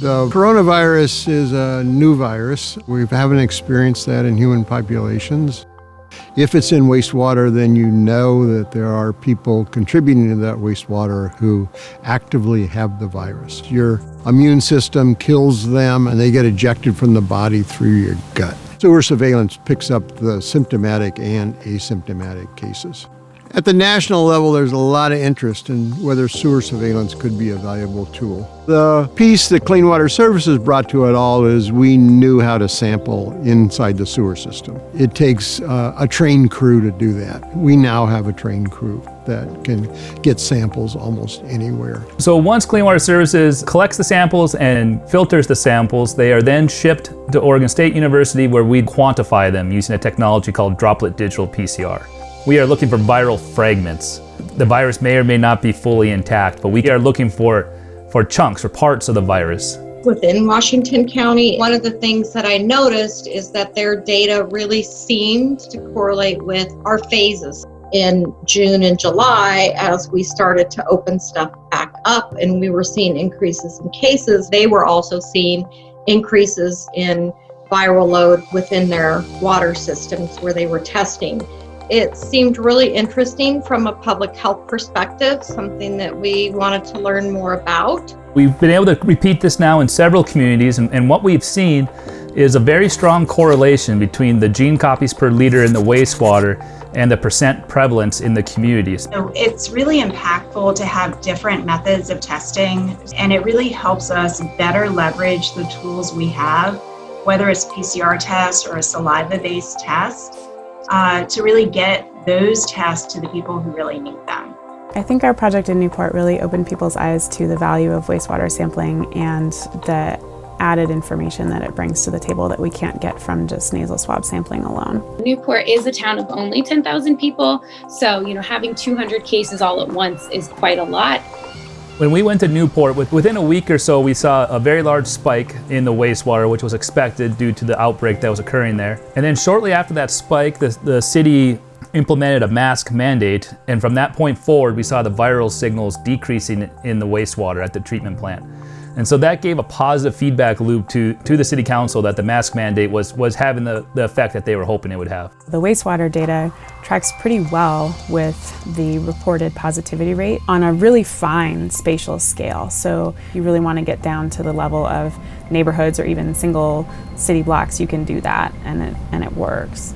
The coronavirus is a new virus. We haven't experienced that in human populations. If it's in wastewater, then you know that there are people contributing to that wastewater who actively have the virus. Your immune system kills them and they get ejected from the body through your gut. Sewer surveillance picks up the symptomatic and asymptomatic cases. At the national level, there's a lot of interest in whether sewer surveillance could be a valuable tool. The piece that Clean Water Services brought to it all is we knew how to sample inside the sewer system. It takes a trained crew to do that. We now have a trained crew that can get samples almost anywhere. So once Clean Water Services collects the samples and filters the samples, they are then shipped to Oregon State University where we quantify them using a technology called droplet digital PCR. We are looking for viral fragments. The virus may or may not be fully intact, but we are looking for chunks or parts of the virus. Within Washington County, one of the things that I noticed is that their data really seemed to correlate with our phases. In June and July, as we started to open stuff back up and we were seeing increases in cases, they were also seeing increases in viral load within their water systems where they were testing. It seemed really interesting from a public health perspective, something that we wanted to learn more about. We've been able to repeat this now in several communities, and what we've seen is a very strong correlation between the gene copies per liter in the wastewater and the percent prevalence in the communities. So it's really impactful to have different methods of testing, and it really helps us better leverage the tools we have, whether it's PCR tests or a saliva-based test, to really get those tests to the people who really need them. I think our project in Newport really opened people's eyes to the value of wastewater sampling and the added information that it brings to the table that we can't get from just nasal swab sampling alone. Newport is a town of only 10,000 people, so having 200 cases all at once is quite a lot. When we went to Newport, within a week or so, we saw a very large spike in the wastewater, which was expected due to the outbreak that was occurring there. And then shortly after that spike, the city implemented a mask mandate, and from that point forward, we saw the viral signals decreasing in the wastewater at the treatment plant. And so that gave a positive feedback loop to the city council that the mask mandate was having the effect that they were hoping it would have. The wastewater data tracks pretty well with the reported positivity rate on a really fine spatial scale. So you really want to get down to the level of neighborhoods or even single city blocks, you can do that and it works.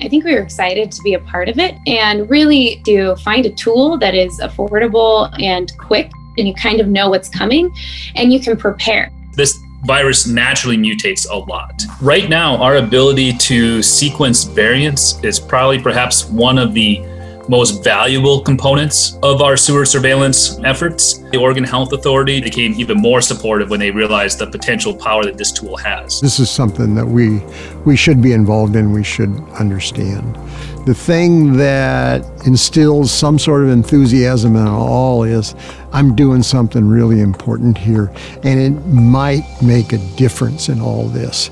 I think we were excited to be a part of it and really to find a tool that is affordable and quick, and you kind of know what's coming and you can prepare. This virus naturally mutates a lot. Right now, our ability to sequence variants is probably perhaps one of the most valuable components of our sewer surveillance efforts. The Oregon Health Authority became even more supportive when they realized the potential power that this tool has. This is something that we should be involved in, we should understand. The thing that instills some sort of enthusiasm in all is, I'm doing something really important here, and it might make a difference in all this.